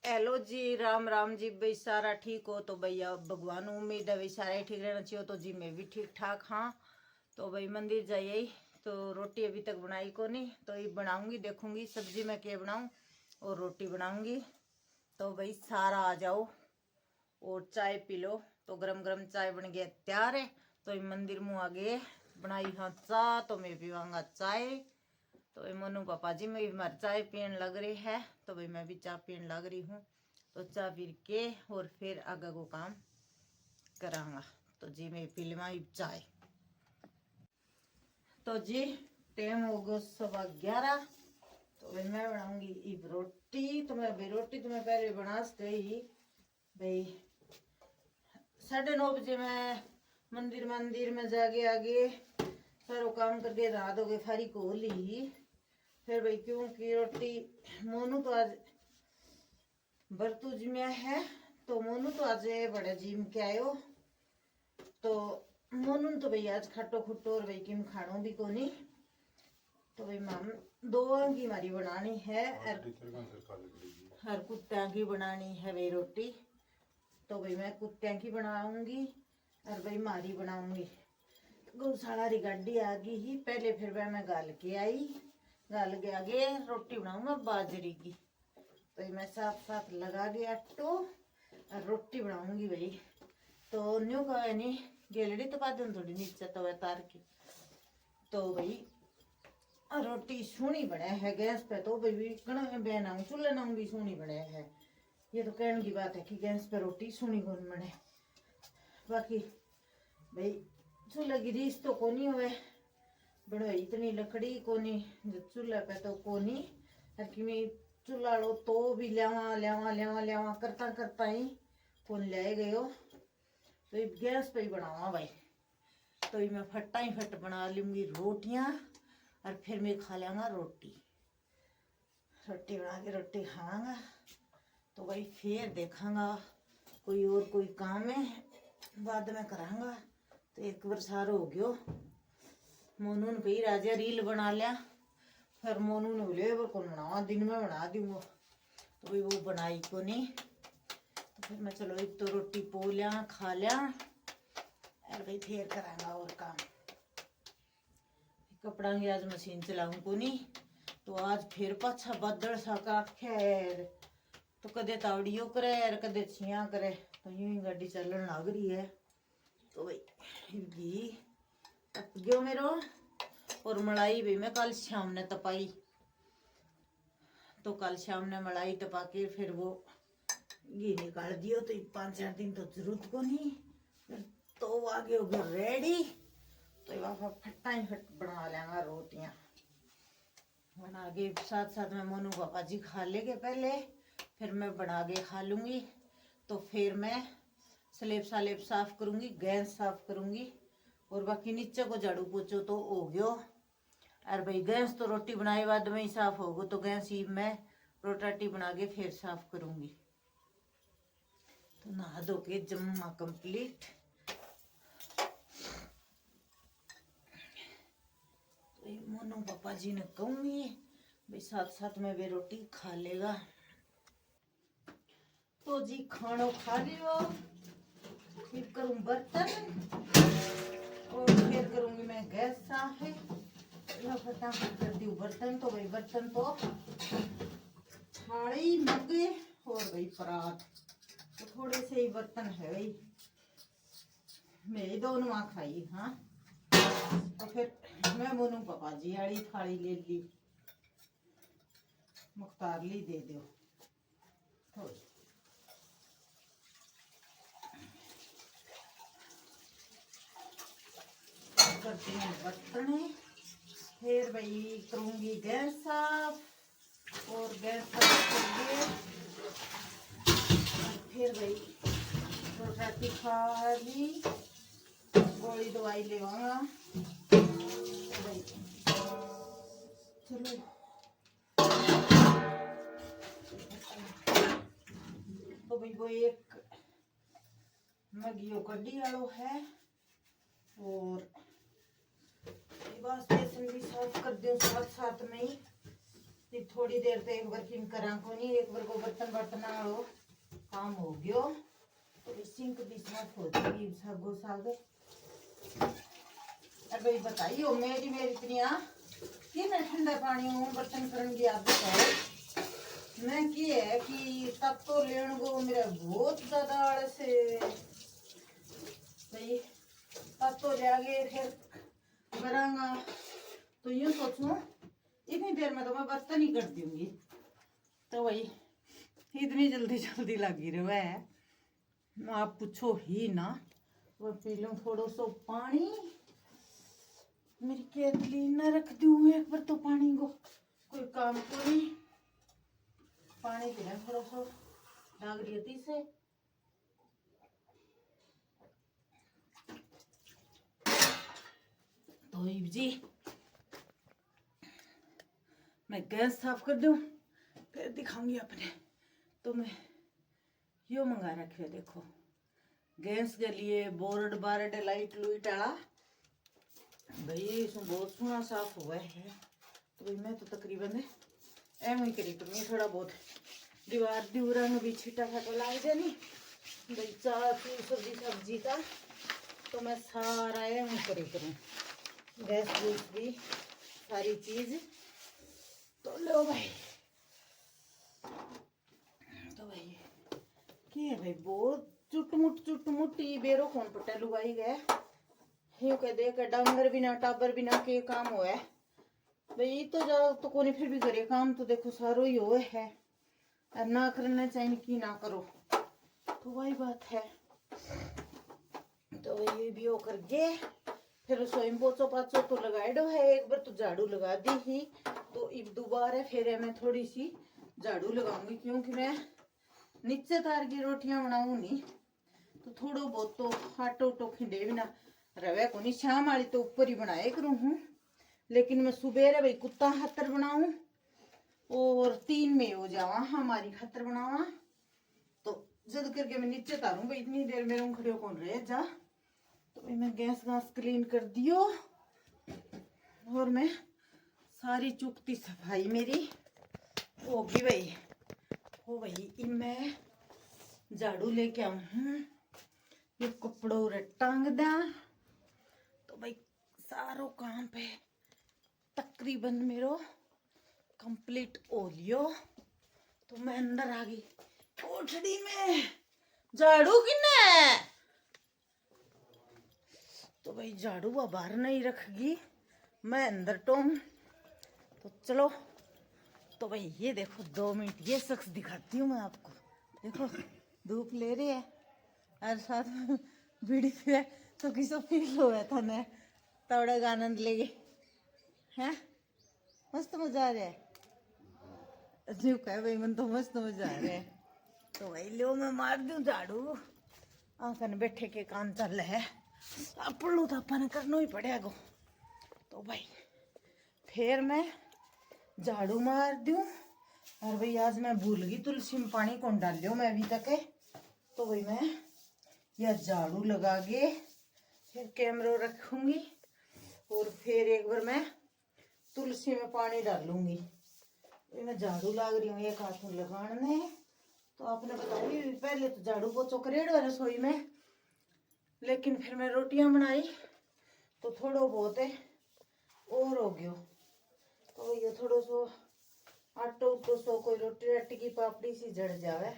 Hello जी, राम राम जी। भाई सारा ठीक हो तो भैया भगवान उम्मीद है भाई सारा ही ठीक रहना चाहिए। तो जी मैं भी ठीक ठाक हाँ। तो भाई मंदिर जाइए। तो रोटी अभी तक बनाई को नहीं, तो ये बनाऊंगी, देखूंगी सब्जी में क्या बनाऊं और रोटी बनाऊंगी। तो भाई सारा आ जाओ और चाय पी लो। तो गरम गरम चाय बन गया तैयार है। तो ये मंदिर मुँह आगे बनाई हाँ चाय, तो मैं पीवांगा चाय। तो मोनू पापा जी में हमारी चाय पीने लग रही है, तो भाई मैं भी चाय पीने लग रही हूँ। तो चाय पी के और फिर आगे को काम करांगा। तो जी मैं पी लूँगा चाय। तो जी टाइम हो गया 11:15। तो भाई मैं बनाऊंगी इब रोटी। तो मैं भाई रोटी तो मैं पहले बना गई भाई 9:30 बजे। मैं मंदिर में जाके आगे सारो काम करके रात हो गई, फारी को ली। फिर भाई क्योंकि रोटी मोनू तो आज बरतूज में है, तो मोनू तो आज बड़े जिम के आयो। तो मोनू तो भाई आज खट्टो खुट्टो और भाई किम खानो भी को नहीं। तो भाई माम दो की मारी बनानी है हर कुत्तिया की बनानी है भाई रोटी। तो भाई मैं कुत्तिया की बनाऊंगी और भाई मारी बनाऊंगी। गौशाला री गाड़ी आ गई ही पहले, फिर मैं गाल के आई, गाल के आगे रोटी बनाऊंगा बाजरी की। तो मैं साथ साथ लगा के आटो और रोटी बनाऊंगी भाई। तो न्यू का नहीं गेलड़ी तो बाद थोड़ी नीचे तो तार की। तो भाई रोटी सोनी बने है गैस पे। तो भाई बनाऊं चूल्हे नाऊं भी सोनी बने है। ये तो कहने की बात है कि गैस पे रोटी सोनी कौन बने। बाकी भाई चूल्हे की रीस तो कोनी हुए बड़ो, इतनी लकड़ी कोनी चूल्हे पे तो कोनी। चूल्हा लो तो भी ल्यावा करता करता ही कौन ले गयो। तो ये गैस पे ही बनावा भाई। तो ये मैं फटा ही फट बना लूंगी रोटियां और फिर मैं खा लेंगा रोटी बना के रोटी खावांगा। तो भाई फिर देखांगा कोई और कोई काम है बाद में करांगा। तो एक बार सारो हो गयो। मोनू ने भाई राजा रील बना लिया, फिर मोनू ने बोले वो कौन बनावा, दिन में बना दूंगा। तो भाई वो बनाई को नहीं। तो फिर मैं चलो एक तो रोटी पो लिया खा लिया और भाई फिर करांगा और काम। कपड़ा की आज मशीन चलाऊं को नहीं। तो आज फिर पाछा बदल सा का खैर। तो कदे तावड़ियों करे और कदे छिया करे। तो यूं ही गाड़ी चलन लग रही है। तो भाई घी तप गयो मेरो। और मलाई भी मैं कल शाम ने तपाई। तो कल शाम ने मलाई तपा के फिर वो घी निकाल दियो। तो 5-4 दिन तो जरूरत को नहीं। फिर तो आगे हो गया रेडी। तो वहाँ फटा ही फट बना लेंगा रोटियां बना के साथ साथ में मोनू पापा जी खा लेंगे पहले, फिर मैं बना के खा लूंगी। तो फिर मैं स्लेब साफ करूंगी, गैस साफ करूंगी और बाकी नीचे को झाड़ू पोछो तो हो गयो। और भाई गैस तो रोटी बनाए बाद में ही साफ होगा। तो गैस ही मैं रोटी बना के फिर साफ करूंगी। तो नहा धो के जम्मा कंप्लीट। तो मोनू पापा जी ने कहूंगी भाई साथ साथ में भी रोटी खा लेगा। तो जी खानो खा लियो, फिर करूं बर्तन और फिर करूंगी मैं गैस साफ है। फटाफट करती हूँ बर्तन। तो भाई बर्तन तो थाली मग्गे और भाई परात तो थोड़े से ही बर्तन है भाई। मैं दोनों खाई हाँ। तो फिर मैं मोनू पापा जी वाली थाली ले ली, मुख्तार ली दे दो थोड़ी। करती हूँ बर्तन, फिर भाई करूंगी गैस साफ और गैस साफ करके फिर भाई रोटी खा ली, गोली दवाई लेवांगा। तो भाई चलो तो भाई वो एक मगियो कड्डी वालो है और बस बेसन भी साफ कर दो साथ साथ में ही। फिर थोड़ी देर तक एक बार किन करा को नहीं, एक बार को बर्तन वालों काम हो गयो। तो सिंक भी साफ हो जाएगी सागो साग। अब भाई बताइयो मेरी इतनी कि मैं ठंडा पानी हूँ बर्तन करने की आदत है। मैं की है कि तब तो लेन गो मेरा बहुत ज्यादा आलस है भाई। तब तो जागे फिर करूँगा। तो यूँ सोचूं इतनी देर में तो मैं बर्तन ही कर दूंगी। तो भाई इतनी जल्दी लगी रहे है, आप पूछो ही ना। वो पी लूं थोड़ा सा पानी, मेरी केतली न रख दूं एक बार तो पानी को कोई काम को नहीं। पानी पीना थोड़ा सा लाग रही थी से। तो जी मैं गैस साफ कर दूं फिर दिखाऊंगी अपने। तो मैं यो मंगा रखे देखो गैस के लिए बोर्ड बार्ड लाइट लुइट आला भाई इसमें बहुत सोना साफ हुआ है। तो भाई मैं तो तकरीबन एम ही करी करूँगी। थोड़ा बहुत दीवार दीवार में भी छिटा फाटा लाग जाए नहीं भाई चाह सब्जी का। तो मैं सारा एम ही करी करूँ गैस गूस भी सारी चीज। तो लो भाई। तो भाई की है भाई बहुत चुटमुट बेरो कौन पट्टा लुगाई गए यूं कह दे के डांगर बिना टाबर बिना के काम हो है भाई। तो जाओ तो कोनी फिर भी करे काम तो देखो सारो ही हो है और ना करना चाहिए कि ना करो तो वही बात है। तो ये भी हो कर गए फिर रसोई में पोछो पाछो तो लगाए दो है। एक बार तो झाड़ू लगा दी ही तो अब दोबारा फिर मैं थोड़ी सी झाड़ू लगाऊंगी क्योंकि मैं नीचे तार की रोटियां बनाऊं नहीं तो थोड़ो बहुत तो आटो उटो खिंडे बिना रवे को नहीं। शाम वाली तो ऊपर ही बनाए करूँ हूँ लेकिन मैं सुबह भाई कुत्ता खातर बनाऊं और 3 में हो जावा हमारी खातर बनावा। तो जल्द करके मैं नीचे तारूं भाई इतनी देर मेरे खड़े कौन रहे जा। तो भाई मैं गैस क्लीन कर दियो और मैं सारी चुकती सफाई मेरी होगी भाई। हो भाई मैं झाड़ू लेके आऊं ये कपड़ों रे टांग दा। तो भाई सारो काम पे तकरीबन मेरो कंप्लीट हो लियो। तो मैं अंदर आ गई कोठड़ी में झाड़ू किने। तो भाई झाड़ू बाहर नहीं रखगी मैं अंदर टोम। तो चलो तो भाई ये देखो 2 मिनट ये शख्स दिखाती हूँ मैं आपको। देखो धूप ले रही है और साथ में बीड़ी पे तो किसो फील हुआ था ना तोड़ा का आनंद लेगे हैं। मस्त मजा आ रहा है जो कहे भाई मन तो मस्त मजा आ रहा है। तो भाई लो मैं मार दूं झाड़ू आंखन बैठे के काम चल है अपनू तो अपन करना ही पड़ेगा। तो भाई फिर मैं झाड़ू मार दूं और भाई आज मैं भूल गई तुलसी में पानी कौन डाल लियो मैं अभी तक है। तो भाई मैं यह झाड़ू लगा के फिर कैमरा रखूंगी और फिर एक बार मैं तुलसी में पानी डालूंगी। तो मैं झाड़ू लाग रही हूँ एक हाथ में लगाने। तो आपने बताया पहले तो झाड़ू पोछो करेड़ो रसोई में लेकिन फिर मैं रोटियां बनाई तो थोड़ो बहुत है और हो गयो। तो ये थोड़ो सो आटो उटो सो कोई रोटी राटी की पापड़ी सी जड़ जावे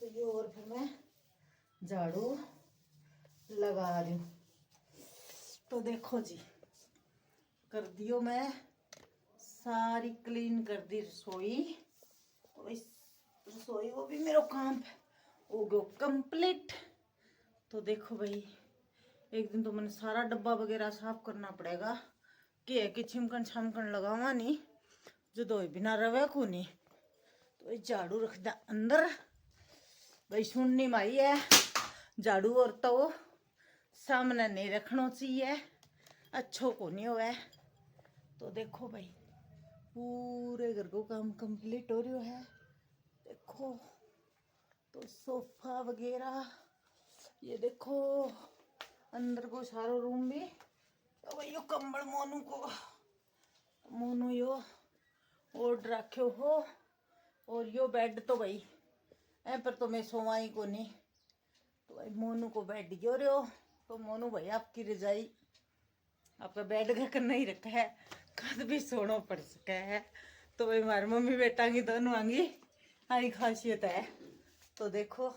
तो ये और फिर मैं झाड़ू लगा रही हूँ। तो देखो जी कर दियो मैं सारी क्लीन कर दी रसोई। तो इस रसोई वो भी मेरा काम हो गयो कंप्लीट। तो देखो भाई एक दिन तो मैंने सारा डब्बा वगैरह साफ करना पड़ेगा कि है कि छिमकन छमकन लगावा नहीं जो दो बिना रवे को नहीं। तो झाड़ू रख दा अंदर भाई सुननी माई है झाड़ू और तो सामने नहीं रखना चाहिए अच्छो को नहीं हुआ। तो देखो भाई पूरे घर को काम कंप्लीट हो रहा है। देखो तो सोफा वगैरह ये देखो अंदर को सारो रूम भी। तो भाई यो कंबल मोनू यो ओढ़ रखे हो और यो बेड तो भाई ऐ पर तो मैं सोवा ही को नहीं। तो भाई मोनू को बैठ गयो रे हो। तो मोनू भाई आपकी रजाई आपका बेड का करना ही रखा है, कद भी सोना पड़ सका है। तो भाई हमारी मम्मी बेटा की दोनों आंगी आई खासियत है। तो देखो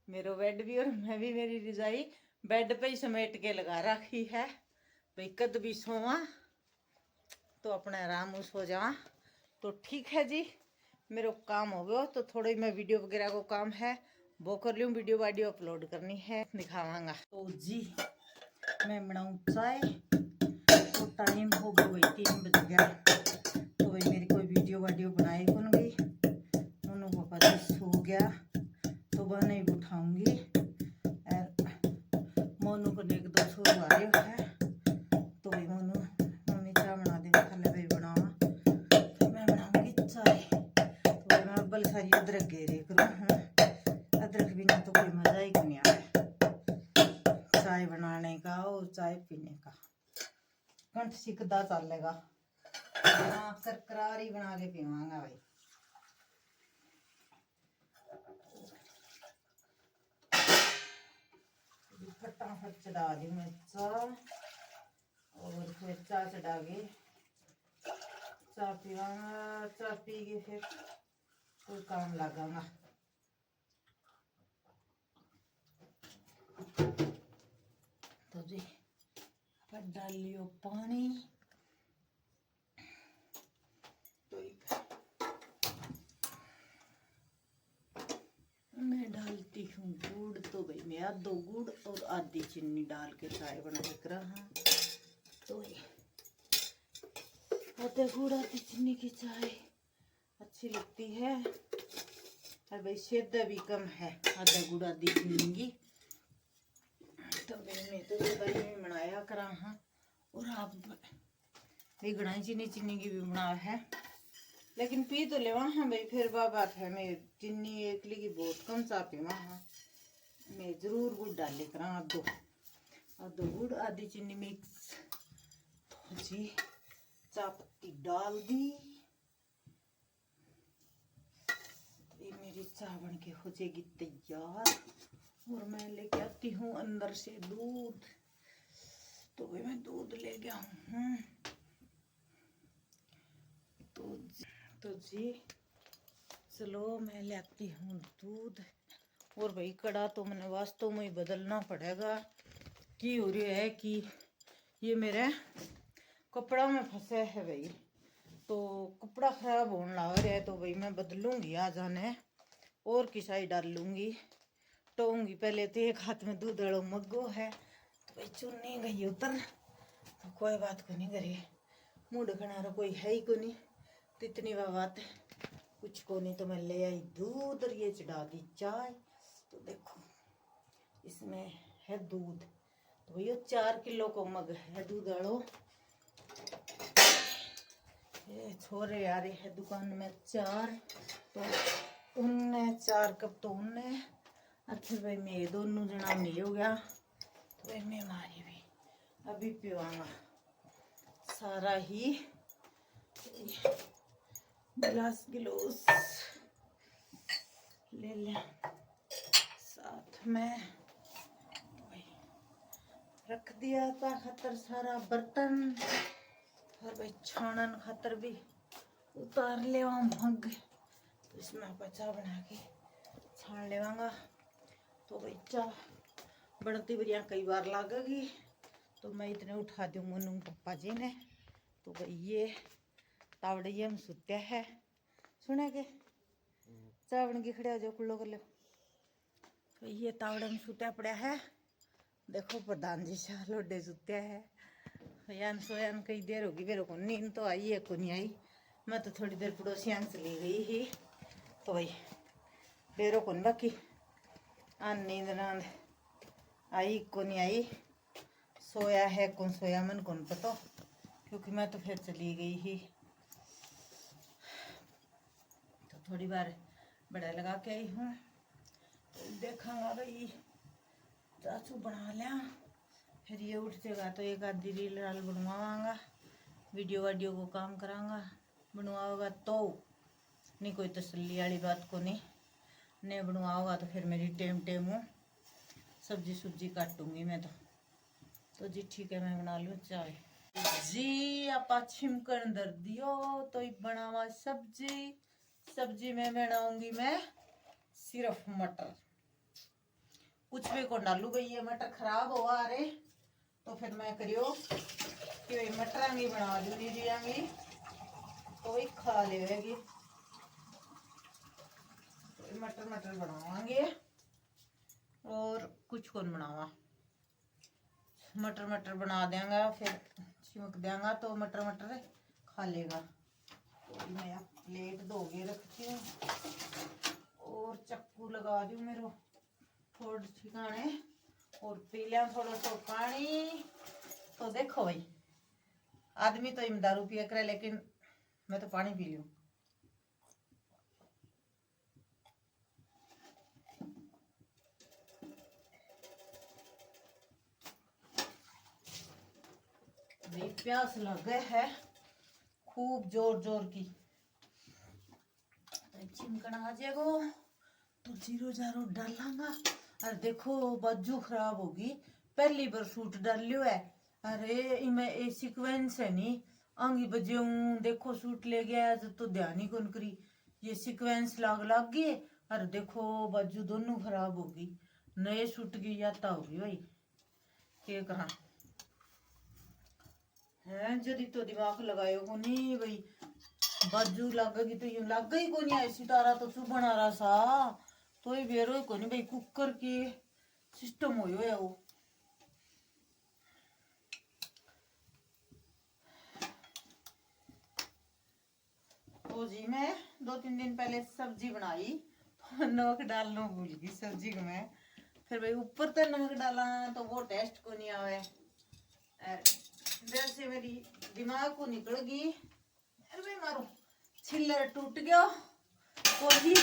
मेरा बेड भी और मैं भी मेरी रजाई बेड पे ही समेट के लगा रखी है भाई, कद भी सोवा तो अपने आराम सो जावा। तो ठीक है जी, मेरा काम हो गया। तो थोड़ी मैं वीडियो वगैरह को काम है वो कर लूँ, वीडियो वाडियो अपलोड करनी है, दिखावांगा। तो जी मैं बनाऊँ चाय। तो टाइम हो गया भाई 3 बज गया। तो भाई मेरी कोई वीडियो वाडियो बनाई कौन गई, मोनू पापा जी सो गया तो वह नहीं उठाऊंगी। मोनू को एक 2 सौ आ रहे है। तो भाई मोनू मम्मी चाय बना दे, खाले भाई बनावा तो मैं बनाऊंगी चाय। तो मैं अब्बल सारी अदरक घेरे करूँ, अदरक बिना तो कोई मजा ही नहीं आता चाय बनाने का और चाय पीने का। कंठ सिकदा चलेगा, करकरारी बना के पीवांगा भाई। फटाफट चढ़ा दी मैं चाय और फिर चाय चढ़ा के चाय पीवांगा। चाय पी के फिर कोई काम लगांगा। तो जी डाल लियो पानी। तो मैं डालती हूँ गुड़। तो भाई मैं आधो गुड़ और आधी चीनी डाल के चाय बना के रहा। तो आधा गुड़ आधी चीनी की चाय अच्छी लगती है और भाई सेहत भी कम है आधा गुड़ आधी चीनी की। तो भाई मैं तो भाई में बनाया करा हाँ, और आप भी गणाई चीनी चीनी की भी बना है, लेकिन पी तो लेवा हाँ भाई। फिर बात है मैं चीनी एकली की बहुत कम चा पीवा हाँ, मैं जरूर गुड़ डाले करा आधो गुड़ आधी चीनी मिक्स। तो जी चाय पत्ती डाल दी। ये मेरी चाय बन के हो जाएगी तैयार और मैं लेके आती हूँ अंदर से दूध। तो भाई मैं दूध ले गया हूँ। तो जी चलो मैं ले आती हूँ दूध। और भाई कड़ा तो मैंने वास्तव में ही बदलना पड़ेगा। की हो रही है कि ये मेरे कपड़ा में फंसे है भाई, तो कपड़ा खराब होने लग रहा है। तो भाई मैं बदलूंगी आज आने और किसाई डाल लूंगी। टोंगी पहले तो एक हाथ में दूध वालों मग्गो है तो भाई चुनने गई उतर। तो कोई बात को नहीं करे, मुँह ढकना कोई है ही को नहीं। तो इतनी बात कुछ को नहीं। तो मैं ले आई दूध और ये चढ़ा दी चाय। तो देखो इसमें है दूध। तो भैया 4 किलो को मग है दूध वालों। ये छोरे आ रहे हैं दुकान में 4, तो उनने 4 कप तो उनने अच्छे भाई मैं दोनों जना नहीं हो गया। तो भाई मैं मारी भी अभी पीवांगा सारा ही गिलास गिलोस ले ले साथ में। तो भाई रख दिया था खातर सारा बर्तन और भाई छानन खातर भी उतार ले मग। तो इसमें आप चाय बना के छान लेवांगा। तो भाई चाय बनती बढ़िया कई बार लगेगी। तो मैं इतने उठा दूँ मोनू पप्पा जी ने। तो भाई ये तावड़िया में सुत्या है सुने के चाय बन के खड़े हो जाओ कुल्लो कर लो। तो ये तावड़े में सुत्या पड़ा है। देखो प्रधान जी शाह लोडे सुत्या है। यान सोयान कई देर होगी मेरे को नींद तो आई है को नहीं आई। मैं तो थोड़ी देर पड़ोसियान चली गई ही। तो भाई बेरो को बाकी नींद नांद आई को नहीं आई। सोया है कौन सोया मन कौन पता, क्योंकि मैं तो फिर चली गई ही। तो थोड़ी बार बड़ा लगा के आई हूँ। तो देखांगा भाई चाचू बना लिया फिर ये उठ जाएगा तो एक आधी रील राल बनवाऊंगा, वीडियो वाडियो को काम करांगा। बनवाओगा तो नहीं कोई तसल्ली वाली बात को नहीं। ने बनवाओगा तो फिर मेरी टेम टेम हो सब्जी सुब्जी काटूंगी मैं तो जी ठीक है मैं बना लूँ चाय जी। आप छिमकन दर दियो तो बनावा सब्जी। सब्जी में बनाऊंगी मैं सिर्फ मटर, कुछ भी को डालू भाई। ये मटर खराब हुआ अरे तो फिर मैं करियो कि भाई मटरांगी बना दूंगी जियांगी तो वही खा लेगी। तो मटर मटर बनावांगे और कुछ कौन बनावा, मटर मटर बना देंगे फिर छिमक देंगा तो मटर मटर खा लेगा। तो मैं प्लेट धोके रखती हूँ और चक्कू लगा दूँ मेरे थोड़े ठिकाने और पी लिया थोड़ा सा पानी। तो देखो भाई आदमी तो दारू पिया करे लेकिन मैं तो पानी पी लूँ। प्यास लगे है खूब जोर जोर की। चिमकना आ जाएगा तो जीरो जारो डालांगा। और देखो बाजू खराब होगी, पहली बार सूट डाल लियो है। अरे इमें ए सीक्वेंस है नी आंगी बजे देखो सूट ले गया तो ध्यान ही कौन करी ये सीक्वेंस लाग लाग गई। और देखो बाजू दोनों खराब होगी, नए सूट की यात्रा होगी भाई क्या करा है। जदी तो दिमाग लगायो को नहीं भाई बाजू लगेगी तो यूं लग गई को नहीं ऐसी तारा तो तू बना रहा सा तो ये बेरो को नहीं भाई कुकर के सिस्टम हो है वो। तो जी मैं 2-3 दिन पहले सब्जी बनाई तो नमक डालना भूल गई सब्जी को मैं। फिर भाई ऊपर तो नमक डाला तो वो टेस्ट को नहीं आवे। जैसे मेरी दिमाग को निकल गई अरे भाई मारो छिल्लर टूट गया कोई भी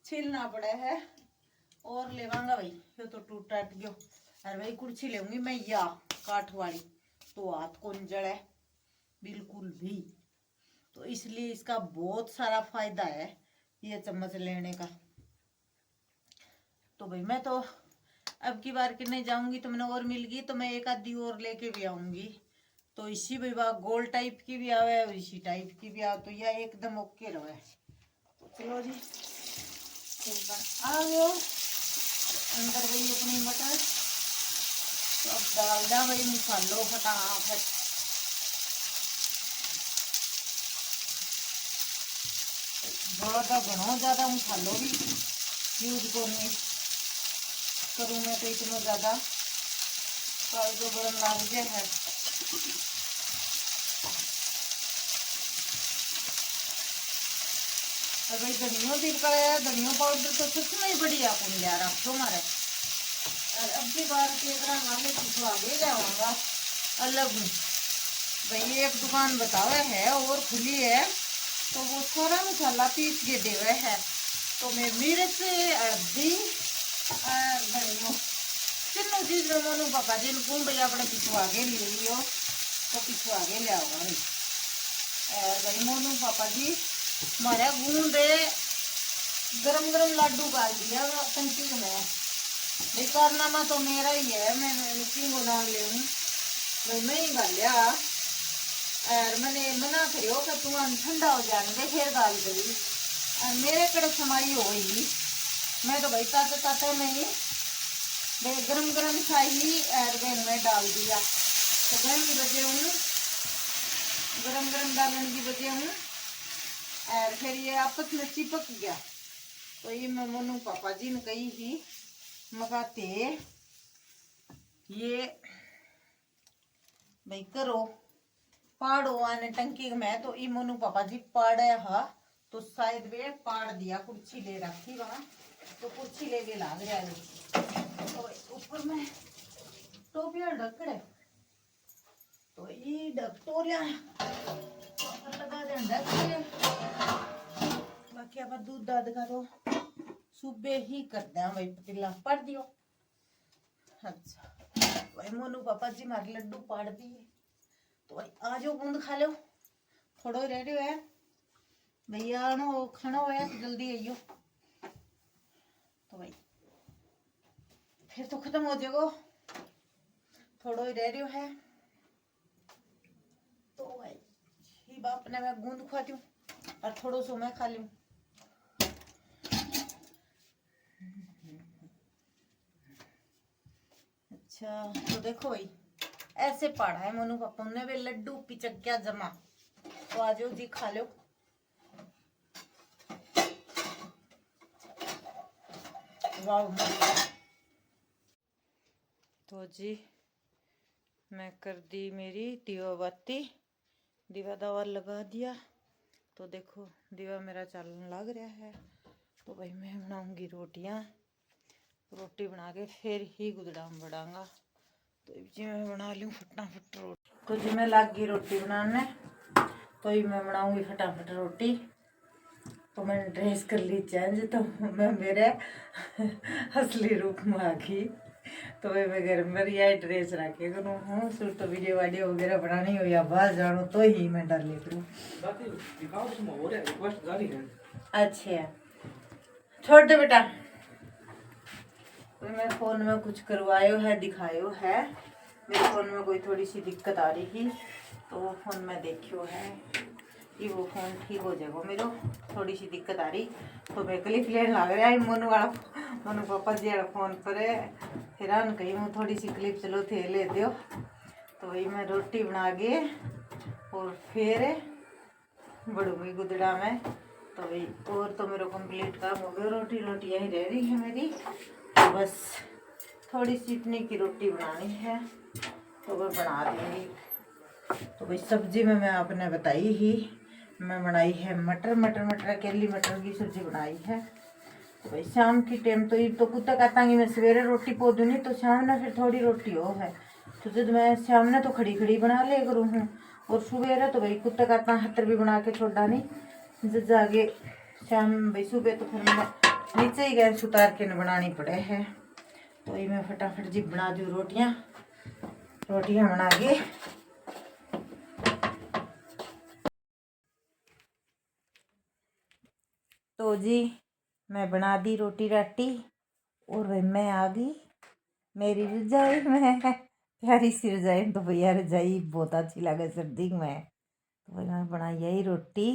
छिलना पड़ा है और लेवांगा भाई ये तो टूट टाट गयो। अरे भाई कुर्सी लेऊंगी मैं या काठ वाली तो हाथ को नहीं जड़े बिल्कुल भी। तो इसलिए इसका बहुत सारा फायदा है ये चम्मच लेने का। तो भाई मैं तो अब की बार कितने जाऊंगी तो मैंने और मिल गई तो मैं एक आधी और लेके भी आऊंगी। तो इसी विभाग गोल टाइप की भी आवे और इसी टाइप की भी आवे तो यह एकदम ओके रहे। तो चलो जी आ गयो अंदर गई अपनी मटर। तो अब डाल दा भाई मसालो फटाफट। ज्यादा घणो ज्यादा मसालो भी यूज करनी करूँ मैं तो इतना ज्यादा जो गरम लग गया है। भाई धनिया भी पकाया धनिया पाउडर तो सच में बढ़िया कौन लिया रखो मारे। और अब की बार के वाले कुछ आगे जाऊंगा अलग भाई एक दुकान बतावे है और खुली है तो वो सारा मसाला पीस के देवे है। तो मैं मिर्च हल्दी और धनिया तीनों चीज मनु पापा जी को भाई अपने पिछू आगे ले लियो तो पिछू आगे ले आओगा भाई। और भाई मोनू पापा जी मारे गूंदे गरम गरम लाडू गाल दिया टंकी में भाई कारनामा तो मेरा ही है। मैं मिट्टी बना ले भाई मैं ही गाल लिया और मैंने मना करियो कि तू ठंडा हो जाने दे फिर गाल गई और मेरे कड़े समाई हो गई। मैं तो भाई ताते ताते में ही गरम गरम चाहिए और में डाल दिया तो गरम की वजह हूँ गरम गरम डालने की वजह हूँ और फिर ये आपस में चिपक गया। तो ये मैं मोनू पापा जी ने कही थी मगाते ये भाई करो पाड़ो आने टंकी में। तो ये मोनू पापा जी पाड़े हा तो शायद वे पाड़ दिया कुर्सी ले रखी वहां तो कुर्सी लेके लाग रहा है। तो ऊपर में टोपिया ढकड़े तो ये ढक तो लिया लगा दे ढक बाकी आप दूध दाद का तो सुबह ही कर दे भाई पतीला पड़ दियो। अच्छा भाई मोनू पापा जी मारे लड्डू पाड़ दिए तो भाई आज बूंद खा लो थोड़ो रह रहे है भैया खाना होया तो जल्दी आइयो। फिर तो खत्म हो जाएगा, थोड़ा ही रह रही है। तो भाई ही बाप ने मैं गूंद खुआती हूँ और थोड़ा सा मैं खा लूँ। अच्छा तो देखो भाई ऐसे पढ़ा है मोनू पापा ने वे लड्डू पिचक्या जमा। तो आ जाओ जी खा लो। वाह। तो जी मैं कर दी मेरी दीवा बाती, दीवा दावा लगा दिया। तो देखो दीवा मेरा चलने लग रहा है। तो भाई मैं बनाऊंगी रोटियां, रोटी बना के फिर ही गुदड़ा बढ़ाऊंगा। तो जी मैं बना लूँ फटाफट रोटी। तो जी मैं लग गई रोटी बनाने। तो ही मैं बनाऊंगी फटाफट रोटी। तो मैंने ड्रेस कर ली चेंज, तो मैं मेरे असली रूप में आ गई। तो मैं घर में यही ड्रेस रखे करूँ हूँ। सूट तो वीडियो वाडियो वगैरह बनानी हो या बाहर जानो तो ही मैं डाल करूँ। अच्छा छोड़ दे बेटा। तो मैं फ़ोन में कुछ करवायो है, दिखायो है। मेरे फ़ोन में कोई थोड़ी सी दिक्कत आ रही थी, तो वो फ़ोन में देखियो है कि वो फ़ोन ठीक हो जाएगा। मेरे थोड़ी सी दिक्कत आ रही, तो मैं क्लिप लेने लग रहा है मोनू वाला, मोनू पापा जी वाला फ़ोन पर फिर आन कहीं मैं थोड़ी सी क्लिप चलो थे ले दो। तो वही मैं रोटी बना के और फिर बढ़ूंगी गुदड़ा में। तो भाई और तो मेरा कंप्लीट काम हो गया, रोटी रोटी यही रह रही है मेरी। तो बस थोड़ी सी इतनी की रोटी बनानी है तो मैं बना दूँगी। तो भाई सब्जी में मैं आपने बताई ही, मैं बनाई है मटर अकेली मटर की सब्जी बनाई है। तो भाई शाम की टाइम तो ये तो कुत्ता कहता कि मैं सवेरे रोटी पो दूँ, नहीं तो शाम ने फिर थोड़ी रोटी हो है। तो जब मैं शाम ने तो खड़ी खड़ी बना ले करूँ हूँ, और सुबह तो भाई कुत्ता कहता हतर भी बना के छोड़ा नहीं। जब जाके शाम भाई सुबह तो फिर मैं नीचे ही गैस उतार के न बनानी पड़े है। तो ये मैं फटाफट जी बना दूँ रोटियाँ बना के। तो जी मैं बना दी रोटी राटी और भाई मैं आ गई मेरी रजाई में, प्यारी सी रजाई। तो भैया रजाई बहुत अच्छी लगे सर्दी में। तो भाई मैं बनाई यही रोटी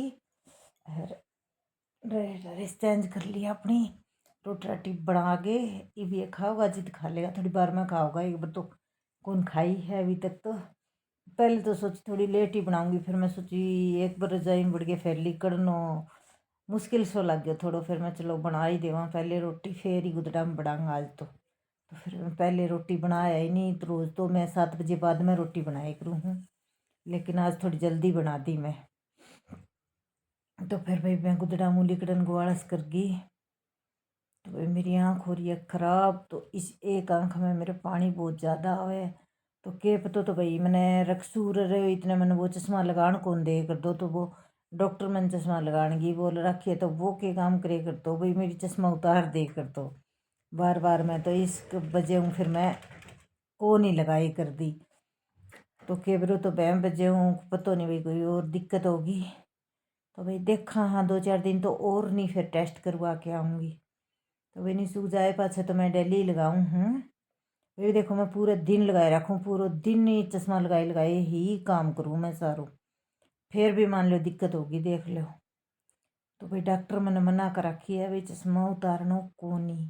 और ड्रेस चेंज कर लिया अपनी, रोटी राटी बना के। ये भी खाओगा जिद खा लेगा, थोड़ी बार में खाओगा, एक बार तो कौन खाई है अभी तक। तो पहले तो सोची थोड़ी लेट ही बनाऊंगी, फिर मैं सोची एक बार रजाई में बढ़ के फिर लिकड़नो मुश्किल सो लग गया थोड़ा। फिर मैं चलो बना ही देवा पहले रोटी, फिर ही गुदड़ा में बढ़ाऊंगा आज तो फिर मैं पहले रोटी बनाया ही नहीं। तो रोज़ तो मैं 7 बजे बाद में रोटी बनाया करूँ हूँ, लेकिन आज थोड़ी जल्दी बना दी मैं। तो फिर भाई मैं गुदड़ा मुँह लिकड़न को आलस कर गई। तो भाई मेरी आँख हो रही है ख़राब, तो इस एक आँख में मेरे पानी बहुत ज़्यादा आवे। तो के पता तो भाई मैंने रखसूर रहे इतने मैंने वो चश्मा लगान कौन दे कर दो। तो वो डॉक्टर मैंने चश्मा लगाने की बोल रखी है, तो वो के काम करे कर दो भाई मेरी चश्मा उतार दे कर दो बार बार। मैं तो इस वजह हूँ फिर मैं को नहीं लगाई कर दी। तो केबरो तो बहम बजे हूँ, पता नहीं भाई कोई और दिक्कत होगी। तो भाई देखा हाँ 2-4 दिन तो और नहीं, फिर टेस्ट करवा के आऊँगी। तो भाई नहीं सूख जाए पाछे तो मैं डेली लगाऊँ हूँ। ये देखो मैं पूरे दिन लगाए रखूँ, पूरा दिन ही चश्मा लगाए ही काम करूँ मैं सारों, फिर भी मान लो दिक्कत होगी देख लो। तो भाई डॉक्टर मैंने मना कर रखी है भाई चश्मा उतारना को नहीं।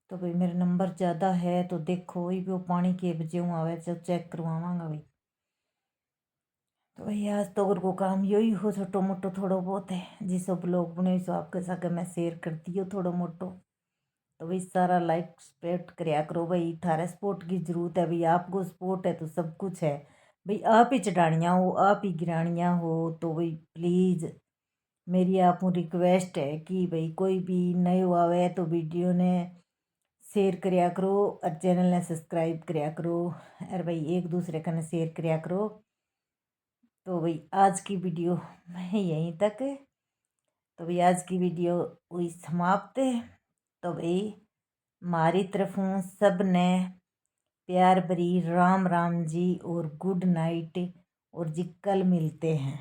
तो भाई मेरा नंबर ज़्यादा है तो देखो वही भी वो पानी के बजे आवे जब चेक करवावांगा भाई। तो भाई आज तो अगर को काम यही हो छोटो मोटो थोड़ो बहुत है जिसो ब्लॉग बने सो आपके साथ मैं शेयर करती हूँ थोड़ो मोटो। तो भाई सारा लाइक सपोर्ट कराया करो भाई, थारे सपोर्ट की ज़रूरत है भाई। आपको सपोर्ट है तो सब कुछ है भाई। आप ही चढ़ानियाँ हो आप ही गिरानियाँ हो। तो भाई प्लीज़ मेरी आप रिक्वेस्ट है कि भाई कोई भी नए आवे तो वीडियो ने शेयर कराया करो और चैनल ने सब्सक्राइब कराया करो और भाई एक दूसरे का ने शेयर कराया करो। तो भाई आज की वीडियो मैं यहीं तक। तो भाई आज की वीडियो हुई समाप्त। तो भाई हमारी तरफों सब ने प्यार भरी राम राम जी और गुड नाइट और जी कल मिलते हैं।